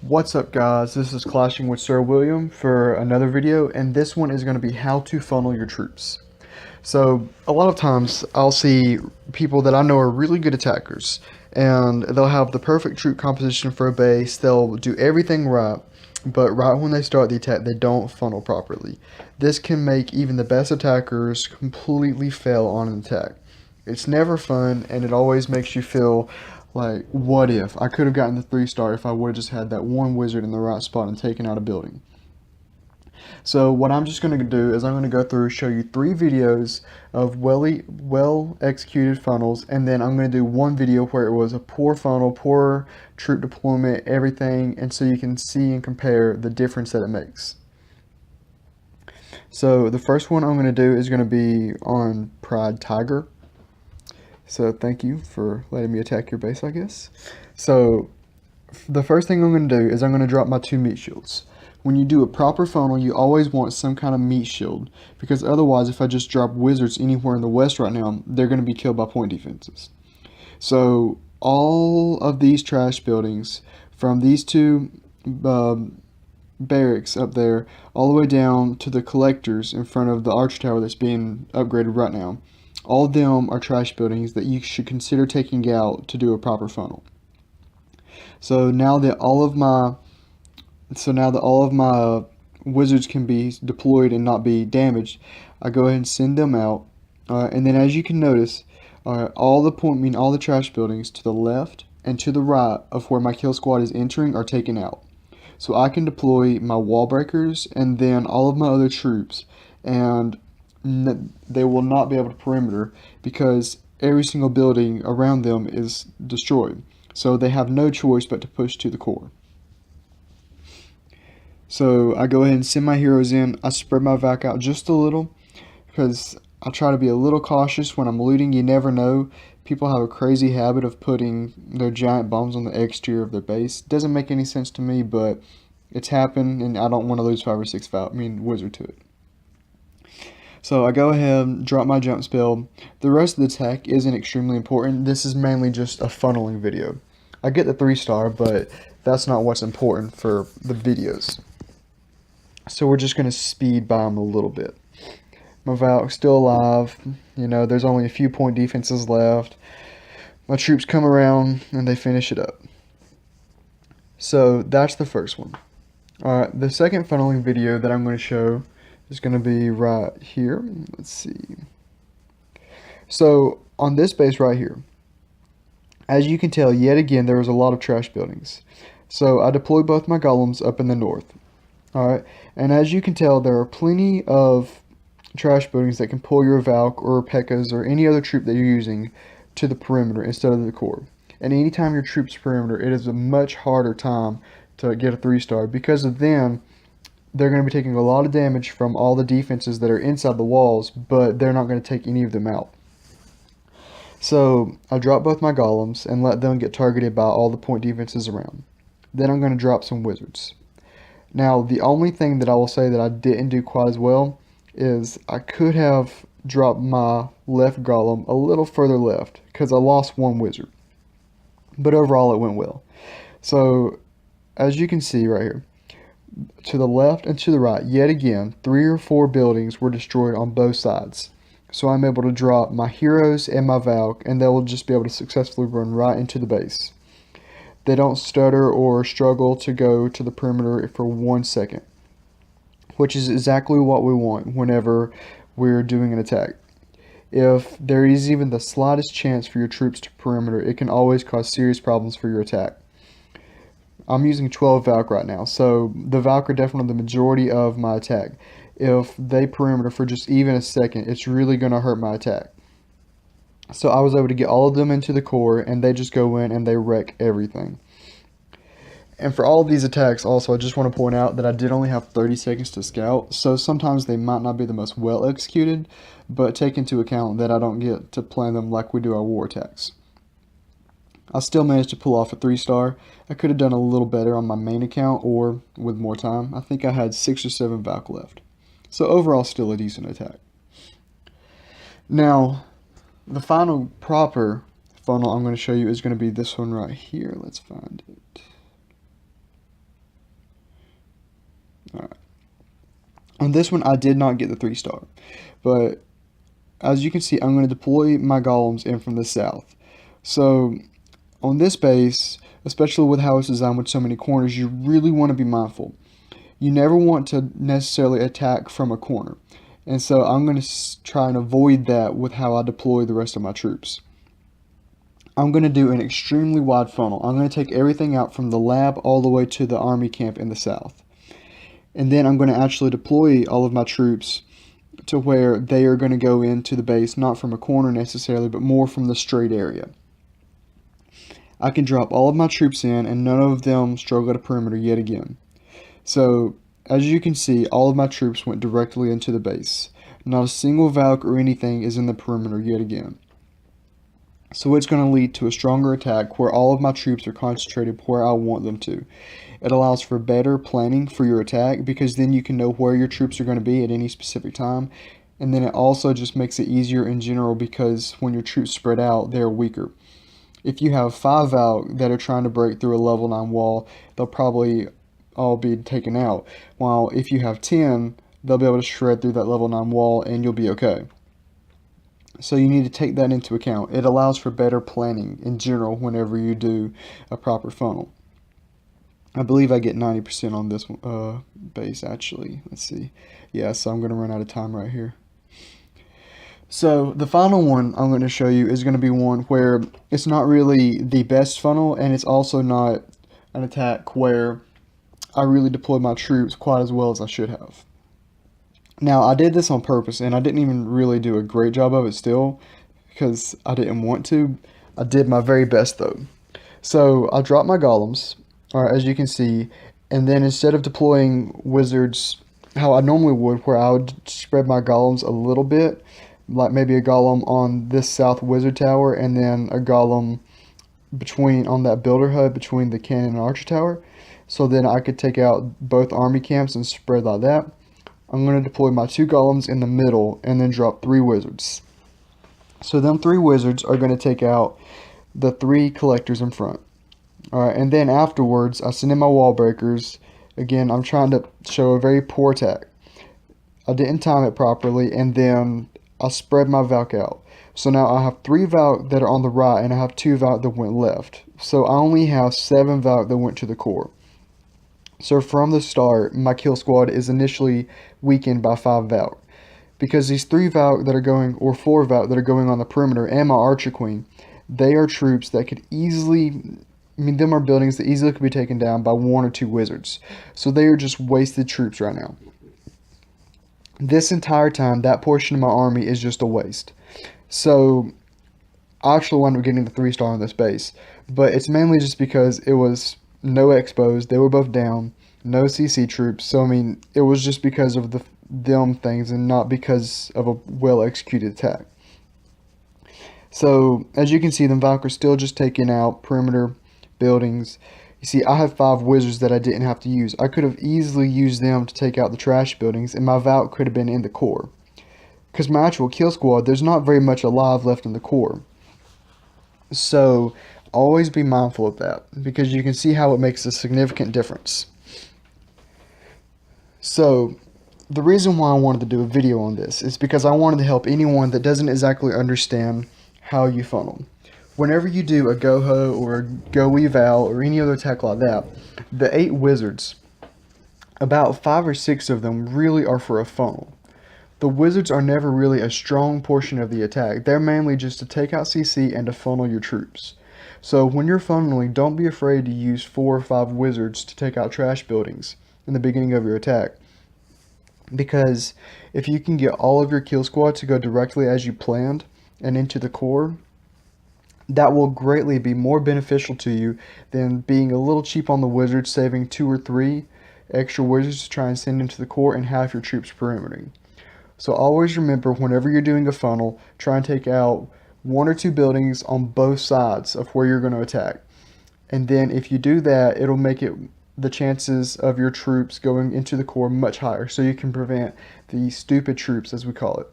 What's up guys, this is Clashing with Sir William for another video, and this one is going to be how to funnel your troops. So a lot of times I'll see people that I know are really good attackers, and they'll have the perfect troop composition for a base, they'll do everything right, but right when they start the attack they don't funnel properly. This can make even the best attackers completely fail on an attack. It's never fun, and it always makes you feel like, what if? I could have gotten the 3-star if I would have just had that one wizard in the right spot and taken out a building. So what I'm just going to do is I'm going to go through, show you 3 videos of well executed funnels, and then I'm going to do one video where it was a poor funnel, poor troop deployment, everything, and so you can see and compare the difference that it makes. So the first one I'm going to do is going to be on Pride Tiger. So thank you for letting me attack your base, I guess. So the first thing I'm going to do is I'm going to drop my 2 meat shields. When you do a proper funnel, you always want some kind of meat shield, because otherwise if I just drop wizards anywhere in the west right now, they're going to be killed by point defenses. So all of these trash buildings, from these 2 barracks up there all the way down to the collectors in front of the arch tower that's being upgraded right now, all of them are trash buildings that you should consider taking out to do a proper funnel. So now that all of my wizards can be deployed and not be damaged, I go ahead and send them out. And then as you can notice, all the trash buildings to the left and to the right of where my kill squad is entering are taken out. So I can deploy my wall breakers and then all of my other troops, and they will not be able to perimeter because every single building around them is destroyed. So they have no choice but to push to the core. So I go ahead and send my heroes in. I spread my vac out just a little because I try to be a little cautious when I'm looting. You never know. People have a crazy habit of putting their giant bombs on the exterior of their base. Doesn't make any sense to me, but it's happened, and I don't want to lose 5 or 6 wizard to it. So I go ahead and drop my jump spell. The rest of the tech isn't extremely important. This is mainly just a funneling video. I get the 3-star, but that's not what's important for the videos. So we're just going to speed by them a little bit. My Valk's still alive. You know, there's only a few point defenses left. My troops come around and they finish it up. So that's the first one. Alright, the second funneling video that I'm going to show is going to be right here. Let's see. So on this base right here, as you can tell, yet again there was a lot of trash buildings. So I deployed both my golems up in the north. Alright, and as you can tell, there are plenty of trash buildings that can pull your Valk or P.E.K.K.A.s or any other troop that you're using to the perimeter instead of the core. And anytime your troops perimeter, it is a much harder time to get a 3-star, because of them. They're going to be taking a lot of damage from all the defenses that are inside the walls, but they're not going to take any of them out. So I drop both my golems and let them get targeted by all the point defenses around. Then I'm going to drop some wizards. Now the only thing that I will say that I didn't do quite as well is I could have dropped my left golem a little further left because I lost 1 wizard. But overall it went well. So as you can see right here, to the left and to the right, yet again, 3 or 4 buildings were destroyed on both sides. So I'm able to drop my heroes and my Valk, and they will just be able to successfully run right into the base. They don't stutter or struggle to go to the perimeter for 1 second, which is exactly what we want whenever we're doing an attack. If there is even the slightest chance for your troops to perimeter, it can always cause serious problems for your attack. I'm using 12 Valk right now, so the Valk are definitely the majority of my attack. If they perimeter for just even a second, it's really going to hurt my attack. So I was able to get all of them into the core, and they just go in and they wreck everything. And for all of these attacks also, I just want to point out that I did only have 30 seconds to scout, so sometimes they might not be the most well executed, but take into account that I don't get to plan them like we do our war attacks. I still managed to pull off a 3-star. I could have done a little better on my main account or with more time. I think I had 6 or 7 Valk left. So overall, still a decent attack. Now, the final proper funnel I'm going to show you is going to be this one right here. Let's find it. On this one, I did not get the 3-star, but as you can see, I'm going to deploy my golems in from the south. So on this base, especially with how it's designed with so many corners, you really want to be mindful. You never want to necessarily attack from a corner. And so I'm going to try and avoid that with how I deploy the rest of my troops. I'm going to do an extremely wide funnel. I'm going to take everything out from the lab all the way to the army camp in the south. And then I'm going to actually deploy all of my troops to where they are going to go into the base, not from a corner necessarily, but more from the straight area. I can drop all of my troops in and none of them struggle at a perimeter yet again. So, as you can see, all of my troops went directly into the base. Not a single Valk or anything is in the perimeter yet again. So it's going to lead to a stronger attack where all of my troops are concentrated where I want them to. It allows for better planning for your attack because then you can know where your troops are going to be at any specific time. And then it also just makes it easier in general because when your troops spread out, they're weaker. If you have 5 Valk that are trying to break through a level 9 wall, they'll probably all be taken out. While if you have 10, they'll be able to shred through that level 9 wall and you'll be okay. So you need to take that into account. It allows for better planning in general whenever you do a proper funnel. I believe I get 90% on this base actually. Let's see. Yeah, so I'm going to run out of time right here. So the final one I'm going to show you is going to be one where it's not really the best funnel and it's also not an attack where I really deploy my troops quite as well as I should have. Now, I did this on purpose, and I didn't even really do a great job of it still, because I didn't want to. I did my very best, though. So, I dropped my golems, as you can see, and then instead of deploying wizards how I normally would, where I would spread my golems a little bit, like maybe a golem on this south wizard tower, and then a golem on that builder hub between the cannon and archer tower, so then I could take out both army camps and spread like that. I'm going to deploy my 2 golems in the middle and then drop 3 wizards. So them 3 wizards are going to take out the 3 collectors in front. Alright, and then afterwards I send in my wall breakers. Again, I'm trying to show a very poor attack. I didn't time it properly, and then I spread my Valk out. So now I have 3 Valk that are on the right and I have 2 Valk that went left. So I only have 7 Valk that went to the core. So from the start, my kill squad is initially weakened by 5 Valk. Because these 3 Valk that are going, or 4 Valk that are going on the perimeter, and my Archer Queen, they are troops that could easily, them are buildings that easily could be taken down by 1 or 2 wizards. So they are just wasted troops right now. This entire time, that portion of my army is just a waste. So I actually wound up getting the 3-star on this base. But it's mainly just because it was no expos, they were both down, no CC troops, so I mean, it was just because of them things and not because of a well-executed attack. So, as you can see, the Valk are still just taking out perimeter buildings. You see, I have 5 wizards that I didn't have to use. I could have easily used them to take out the trash buildings, and my Valk could have been in the core. Because my actual kill squad, there's not very much alive left in the core. So, always be mindful of that, because you can see how it makes a significant difference. So, the reason why I wanted to do a video on this is because I wanted to help anyone that doesn't exactly understand how you funnel. Whenever you do a Goho or a Go Eval or any other attack like that, the 8 wizards, about 5 or 6 of them really are for a funnel. The wizards are never really a strong portion of the attack. They're mainly just to take out CC and to funnel your troops. So when you're funneling, don't be afraid to use 4 or 5 wizards to take out trash buildings in the beginning of your attack. Because if you can get all of your kill squad to go directly as you planned and into the core, that will greatly be more beneficial to you than being a little cheap on the wizards, saving 2 or 3 extra wizards to try and send into the core and have your troops perimetering. So always remember, whenever you're doing a funnel, try and take out 1 or 2 buildings on both sides of where you're going to attack. And then if you do that, it'll make the chances of your troops going into the core much higher, so you can prevent the stupid troops, as we call it.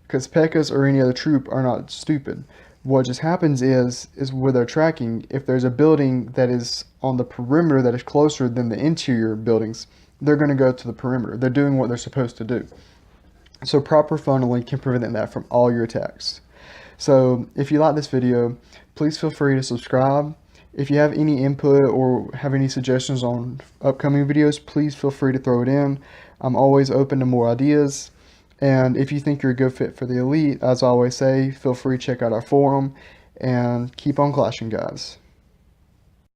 Because P.E.K.K.A.s or any other troop are not stupid. What just happens is with their tracking, if there's a building that is on the perimeter that is closer than the interior buildings, they're going to go to the perimeter. They're doing what they're supposed to do. So proper funneling can prevent that from all your attacks. So if you like this video, please feel free to subscribe. If you have any input or have any suggestions on upcoming videos, please feel free to throw it in. I'm always open to more ideas. And if you think you're a good fit for the elite, as I always say, feel free to check out our forum and keep on clashing, guys.